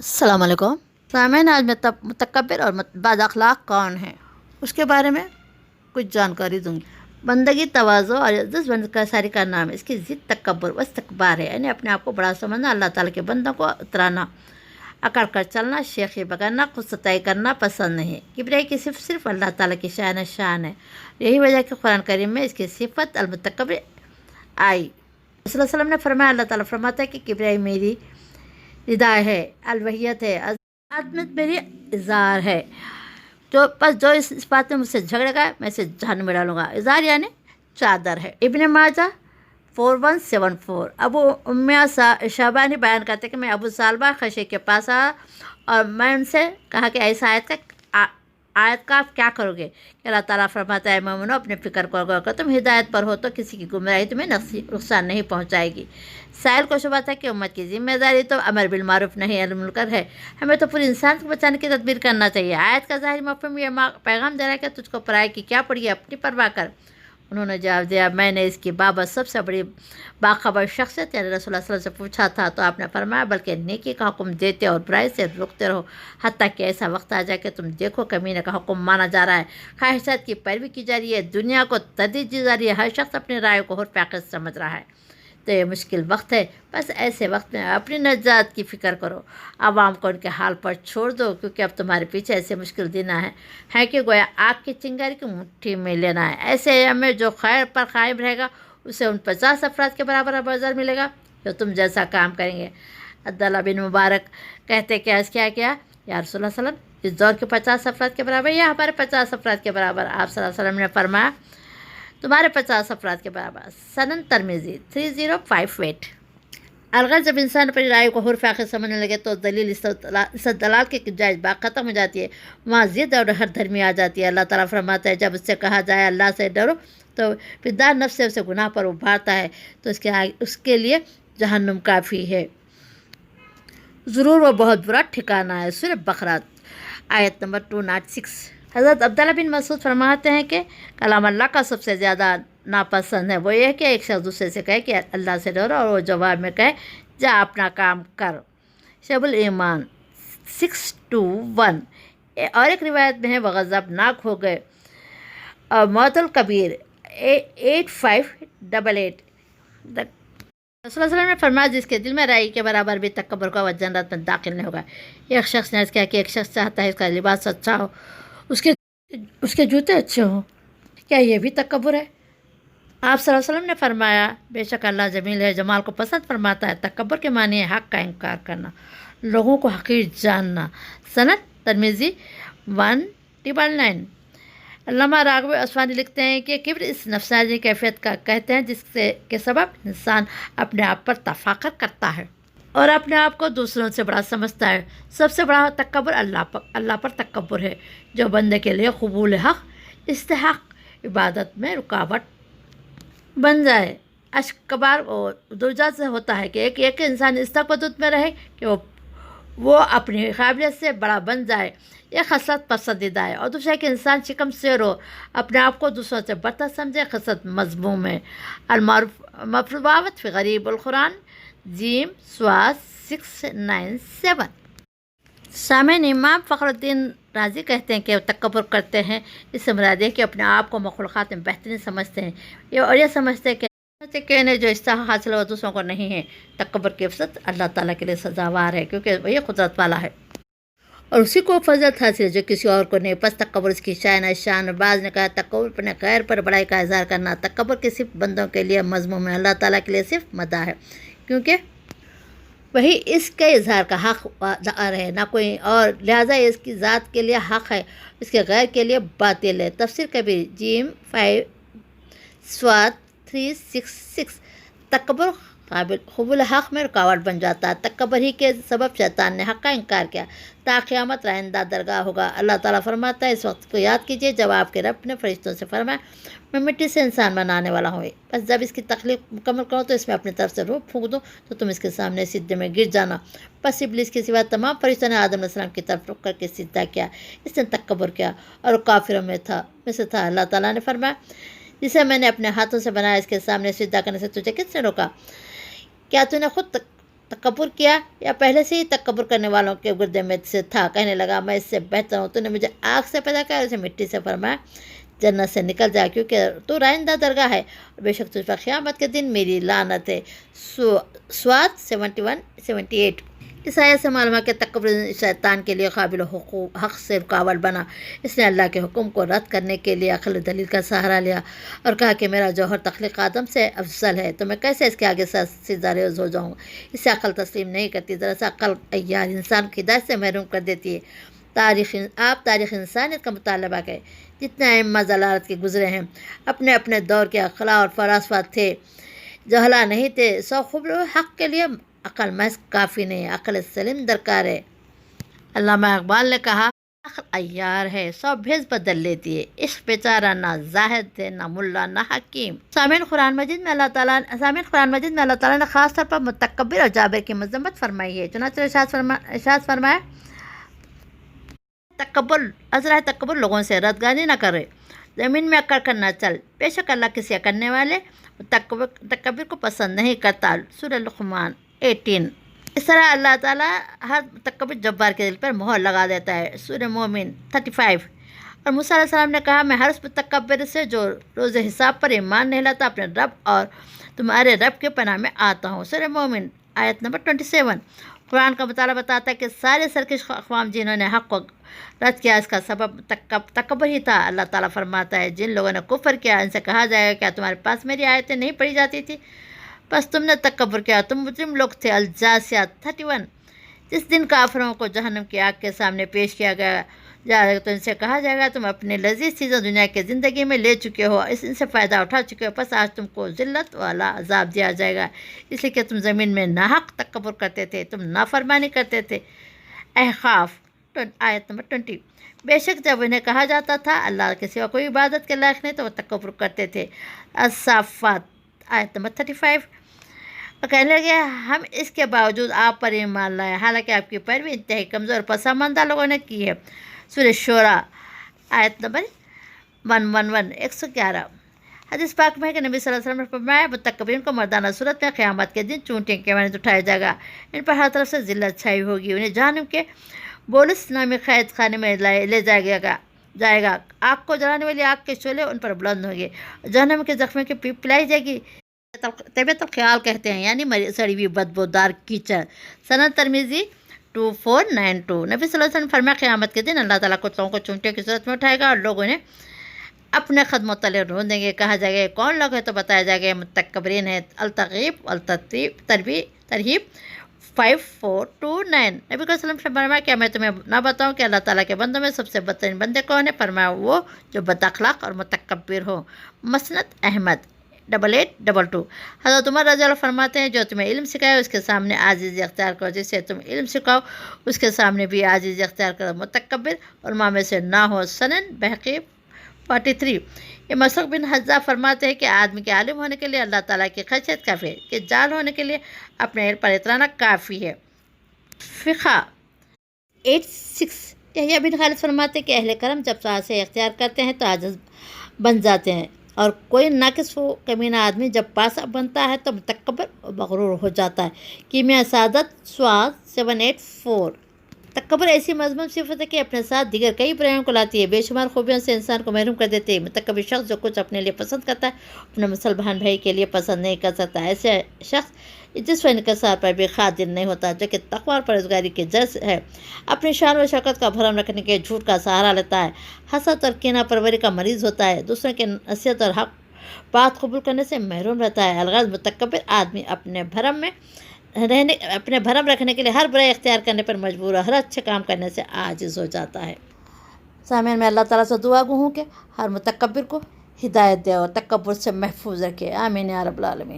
السلام علیکم سامعین، آج میں متکبر اور بد اخلاق کون ہیں اس کے بارے میں کچھ جانکاری دوں گی۔ بندگی تواضع اور عزت بند کا ساری کا نام ہے۔ اس کی ضد تکبر و استکبار ہے، یعنی اپنے آپ کو بڑا سمجھنا، اللہ تعالیٰ کے بندوں کو اترانا، اکڑ کر چلنا، شیخی بگانا، خود ستائی کرنا پسند نہیں۔ کبریائی کی صرف اللہ تعالیٰ کی شان ہے۔ یہی وجہ کہ قرآن کریم میں اس کی صفت المتکبر آئی۔ صلی اللہ علیہ وسلم نے فرمایا، اللہ تعالیٰ فرماتا ہے کہ کبریائی میری ردا ہے، الوحیت ہے، عظمت میری ازار ہے۔ جو اس بات میں مجھ سے جھگڑے گا میں اسے جہنم میں ڈالوں گا۔ ازار یعنی چادر ہے۔ ابن ماجہ 4174۔ ابو امیہ شعبانی بیان کرتے کہ میں ابو سالبہ خشی کے پاس آیا اور میں ان سے کہا کہ ایسا آیت کا آپ کیا کرو گے کہ اللہ تعالیٰ فرماتا ہے مومنو اپنے فکر کو اگر تم ہدایت پر ہو تو کسی کی گمراہی تمہیں نقصان نہیں پہنچائے گی۔ سائل کو شبہ تھا کہ امت کی ذمہ داری تو امر بالمعروف نہیں عن المنکر ہے، ہمیں تو پوری انسان کو بچانے کی تدبیر کرنا چاہیے۔ آیت کا ظاہری مفہوم یہ پیغام دے رہا ہے کہ تجھ کو پرائے کی کیا پڑی ہے، اپنی پرواہ کر۔ انہوں نے جواب دیا، میں نے اس کی بابت سب سے بڑی باخبر شخصیت یعنی رسول اللہ صلی اللہ علیہ وسلم سے پوچھا تھا تو آپ نے فرمایا بلکہ نیکی کا حکم دیتے اور برائی سے روکتے رہو حتیٰ کہ ایسا وقت آ جائے کہ تم دیکھو کمینے کا حکم مانا جا رہا ہے، خواہشات کی پیروی کی جا رہی ہے، دنیا کو تردید دی جا رہی ہے، ہر شخص اپنی رائے کو حرف عقد سمجھ رہا ہے۔ تو یہ مشکل وقت ہے، بس ایسے وقت میں اپنی نجات کی فکر کرو، عوام کو ان کے حال پر چھوڑ دو کیونکہ اب تمہارے پیچھے ایسے مشکل دن ہے کہ گویا آگ کی چنگاری کی مٹھی میں لینا ہے۔ ایسے ایام میں جو خیر پر قائم رہے گا اسے ان 50 افراد کے برابر بازار ملے گا جو تم جیسا کام کریں گے۔ عبداللہ بن مبارک کہتے کہ عرض کیا یا رسول اللہ صلی اللہ علیہ وسلم اس دور کے 50 افراد کے برابر یا ہمارے 50 افراد کے برابر؟ آپ صلی اللہ علیہ وسلم نے فرمایا تمہارے 50 افراد کے برابر۔ سنن ترمذی 3058۔ الغرض جب انسان اپنی رائے کو حرف آخر سمجھنے لگے تو دلیل استدلال کی جائز بات ختم ہو جاتی ہے، وہاں ضد اور ہر دھرمی آ جاتی ہے۔ اللہ تعالیٰ فرماتا ہے جب اس سے کہا جائے اللہ سے ڈرو تو پھر دار نفس سے اسے گناہ پر ابھارتا ہے تو اس کے لیے جہنم کافی ہے، ضرور وہ بہت برا ٹھکانہ ہے۔ سورہ بقرہ آیت نمبر 206۔ حضرت عبداللہ بن مسعود فرماتے ہیں کہ کلام اللہ کا سب سے زیادہ ناپسند ہے وہ یہ کہ ایک شخص دوسرے سے کہے کہ اللہ سے ڈرو اور وہ جواب میں کہے جا اپنا کام کر۔ شعب الایمان 621۔ اور ایک روایت میں ہے وہ غضبناک ہو گئے۔ اور موت الکبیر 8588۔ رسول اللہ علیہ وسلم نے فرمایا جس کے دل میں رائی کے برابر بھی تکبر کا وہ جنت میں داخل نہیں ہوگا۔ ایک شخص نے عرض کیا کہ ایک شخص چاہتا ہے اس کا لباس اچھا ہو، اس کے جوتے اچھے ہوں، کیا یہ بھی تکبر ہے؟ آپ صلی اللہ علیہ وسلم نے فرمایا بے شک اللہ جمیل ہے، جمال کو پسند فرماتا ہے۔ تکبر کے معنی ہے حق کا انکار کرنا، لوگوں کو حقیر جاننا۔ سنن ترمذی 199۔ علامہ راغب اصفہانی لکھتے ہیں کہ کبر اس نفسانی کیفیت کا کہتے ہیں جس کے سبب انسان اپنے آپ پر تفاخر کرتا ہے اور اپنے آپ کو دوسروں سے بڑا سمجھتا ہے۔ سب سے بڑا تکبر اللہ پر تکبر ہے جو بندے کے لیے قبول حق استحق عبادت میں رکاوٹ بن جائے۔ اشکبار درجات سے ہوتا ہے کہ ایک انسان اس تک حدود میں رہے کہ وہ اپنی قابلیت سے بڑا بن جائے، یہ خصلت پسندیدہ ہے، اور دوسرا کہ انسان شکم سیر ہو، اپنے آپ کو دوسروں سے برتر سمجھے، خصلت مذموم ہے۔ المفروضات فی غریب القرآن جیم سواد 697۔ سامعین، امام فخر الدین رازی کہتے ہیں کہ وہ تکبر کرتے ہیں اس سے مراد ہے کہ اپنے آپ کو مخلوقات میں بہترین سمجھتے ہیں اور یہ سمجھتے ہیں کہ انہیں جو استحقاق حاصل ہو دوسروں کو نہیں ہے۔ تکبر کی وسعت اللہ تعالیٰ کے لیے سزاوار ہے کیونکہ وہ یہ قدرت والا ہے اور اسی کو فضیلت حاصل ہے جو کسی اور کو نہیں۔ پس تکبر اس کی شان۔ بعض نے کہا تکبر اپنے غیر پر بڑائی کا اظہار کرنا۔ تکبر کے صرف بندوں کے لیے مذموم ہے، اللہ تعالیٰ کے لیے صرف مدح ہے کیونکہ وہی اس کے اظہار کا حق دار ہے، نہ کوئی اور، لہٰذا اس کی ذات کے لیے حق ہے، اس کے غیر کے لیے باطل ہے۔ تفسیر کبیر جیم 5 سواد 366۔ تکبر قبول حق میں رکاوٹ بن جاتا ہے۔ تکبر ہی کے سبب شیطان نے حق کا انکار کیا، تا قیامت رائندہ درگاہ ہوگا۔ اللہ تعالیٰ فرماتا ہے اس وقت کو یاد کیجیے جب آپ کے رب نے فرشتوں سے فرمایا میں مٹی سے انسان بنانے والا ہوں، بس جب اس کی تخلیق مکمل کروں تو اس میں اپنی طرف سے روح پھونک دوں تو تم اس کے سامنے سجدے میں گر جانا۔ بس ابلیس کے سوا تمام فرشتوں نے آدم علیہ السلام کی طرف رخ کر کے سجدہ کیا، اس نے تکبر کیا اور کافروں میں سے تھا۔ اللہ تعالیٰ نے فرمایا جسے میں نے اپنے ہاتھوں سے بنایا اس کے سامنے سجدہ کرنے سے تجھے کس نے روکا؟ کیا تو نے خود تکبر کیا یا پہلے سے ہی تکبر کرنے والوں کے گردے میں سے تھا؟ کہنے لگا میں اس سے بہتر ہوں، تو نے مجھے آگ سے پیدا کیا اور اسے مٹی سے، فرمایا جنت سے نکل جا کیونکہ تو رائندہ درگاہ ہے اور بے شک تجھ پر قیامت کے دن میری لعنت ہے۔ سواد 71-78۔ اس آیت سے معلوم ہے کہ تکبر شیطان کے لیے قابل حق سے رکاوٹ بنا۔ اس نے اللہ کے حکم کو رد کرنے کے لیے عقل دلیل کا سہارا لیا اور کہا کہ میرا جوہر تخلیق آدم سے افضل ہے، تو میں کیسے اس کے آگے سجدہ ریز ہو جاؤں؟ اسے عقل تسلیم نہیں کرتی، دراصل عقل عیار انسان کی ہدایت سے محروم کر دیتی ہے۔ تاریخ انسانیت کا مطالبہ کریں، جتنے ائمہ ضلالت کے گزرے ہیں اپنے اپنے دور کے عقلاء اور فلاسفہ تھے، جہلا نہیں تھے۔ سو خوب حق کے لیے عقل محض کافی نہیں، عقل سلیم درکار ہے۔ علامہ اقبال نے کہا عقل عیار ہے، سو بھیس بدل لیتی ہے، عشق بیچارہ نہ زاہد ہے نہ ملا نہ حکیم۔ سامعین، قرآن مجید میں اللہ تعالیٰ نے خاص طور پر متکبر اور جابر کی مذمت فرمائی ہے۔ چنانچہ ارشاد فرمایا تکبر لوگوں سے ردگانی نہ کرے، زمین میں اکڑ کر نہ چل، بے شک اللہ کسی اکڑنے والے تکبر کو پسند نہیں کرتا۔ سورہ لقمان 18۔ اس طرح اللہ تعالیٰ ہر متکبر جبار کے دل پر مہر لگا دیتا ہے۔ سورہ مومن 35۔ اور موسیٰ علیہ السلام نے کہا میں ہر اس متکبر سے جو روز حساب پر ایمان نہیں لاتا اپنے رب اور تمہارے رب کے پناہ میں آتا ہوں۔ سورہ مومن آیت نمبر 27۔ قرآن کا مطالعہ بتاتا ہے کہ سارے سرکش اقوام جنہوں نے حق کو رد کیا اس کا سبب تکبر ہی تھا۔ اللہ تعالیٰ فرماتا ہے جن لوگوں نے کفر کیا ان سے کہا جائے گا کیا تمہارے پاس میری آیتیں نہیں پڑھی جاتی تھی؟ بس تم نے تکبر کیا، تم مجرم لوگ تھے۔ الجاسیات 31۔ جس دن کافروں کو جہنم کی آگ کے سامنے پیش کیا جائے گا تو ان سے کہا جائے گا تم اپنی لذیذ چیزیں دنیا کی زندگی میں لے چکے ہو، ان سے فائدہ اٹھا چکے ہو، پس آج تم کو ذلت والا عذاب دیا جائے گا، اس لیے کہ تم زمین میں ناحق تکبر کرتے تھے، تم نافرمانی کرتے تھے۔ احقاف آیت نمبر 20۔ بے شک جب انہیں کہا جاتا تھا اللہ کے سوا کوئی عبادت کے لائق نہیں تو وہ تکبر کرتے تھے۔ الصافات آیت نمبر 35۔ اور کہنے لگے ہم اس کے باوجود آپ پر ایمان لائے حالانکہ آپ کی پیروی انتہائی کمزور اور پسماندہ لوگوں نے کی ہے۔ سورہ شورى آیت نمبر 111۔ حدیث پاک میں ہے کہ نبی صلی اللہ علیہ وسلم نے فرمایا متکبرین کو مردانہ صورت میں قیامت کے دن چونٹی کے مانند اٹھایا جائے گا، ان پر ہر طرف سے ذلت چھائی ہوگی، انہیں جہنم کے بولس نامی قید خانے میں لے جائے گا، آگ کو جلانے والی آگ کے شعلے ان پر بلند ہوں گے، جہنم کے زخموں کی پیپ پلائی جائے گی۔ طبیعت الخیال کہتے ہیں یعنی سڑی ہوئی بدبودار کیچڑ۔ سند ترمذی 2492۔ نبی صلی اللہ علیہ وسلم فرمایا قیامت کے دن اللہ تعالیٰ کچھ لوگوں کو چونٹیوں کی صورت میں اٹھائے گا اور لوگ انہیں اپنے قدموں تلے ڈھونڈیں گے، کہا جائے گا یہ کون لوگ ہیں تو بتایا جائے گا یہ متکبرین ہیں۔ ترغیب 5429۔ نبی صلی اللہ علیہ وسلم سے فرمایا کیا میں تمہیں نہ بتاؤں کہ اللہ تعالیٰ کے بندوں میں سب سے بدترین بندے کون ہیں؟ فرمایا وہ جو بد اخلاق اور متکبر ہو۔ مسند احمد 8822۔ حضرت عمر رضی اللہ فرماتے ہیں جو تمہیں علم سکھائے اس کے سامنے عاجزی اختیار کرو، جسے تم علم سکھاؤ اس کے سامنے بھی عاجزی اختیار کرو، متکبر علماء میں سے نہ ہو۔ سنن بہقی 43۔ یہ مسروق بن حجہ فرماتے ہیں کہ آدمی کے عالم ہونے کے لیے اللہ تعالیٰ کی خشیت کافی ہے، کہ جاہل ہونے کے لیے اپنے علم پر اترانا کافی ہے۔ فقہ 86۔ یحییٰ بن خالد فرماتے ہیں کہ اہل کرم جب سانسیں اختیار کرتے ہیں تو عاجز بن جاتے ہیں، اور کوئی ناقص و کمینہ آدمی جب پاسا بنتا ہے تو متکبر و مغرور ہو جاتا ہے۔ کیمیا سعادت سواد 784۔ تکبر ایسی مذموم صفت ہے کہ اپنے ساتھ دیگر کئی برائیوں کو لاتی ہے، بے شمار خوبیوں سے انسان کو محروم کر دیتی ہے۔ متکبر شخص جو کچھ اپنے لیے پسند کرتا ہے اپنے مسلمان بھائی کے لیے پسند نہیں کر سکتا، ایسے شخص جس و انکسار پر بھی قادر نہیں ہوتا، جو کہ تقویٰ اور پرہیزگاری کی جز ہے، اپنی شان و شوکت کا بھرم رکھنے کے جھوٹ کا سہارا لیتا ہے، حسد اور کینہ پروری کا مریض ہوتا ہے، دوسروں کی نصیحت اور حق بات قبول کرنے سے محروم رہتا ہے۔ الغرض متکبر آدمی اپنے بھرم رکھنے کے لیے ہر برائی اختیار کرنے پر مجبور اور ہر اچھے کام کرنے سے عاجز ہو جاتا ہے۔ سامعین، میں اللہ تعالیٰ سے دعا گو ہوں کہ ہر متکبر کو ہدایت دے اور تکبر سے محفوظ رکھے، آمین یا رب العالمین۔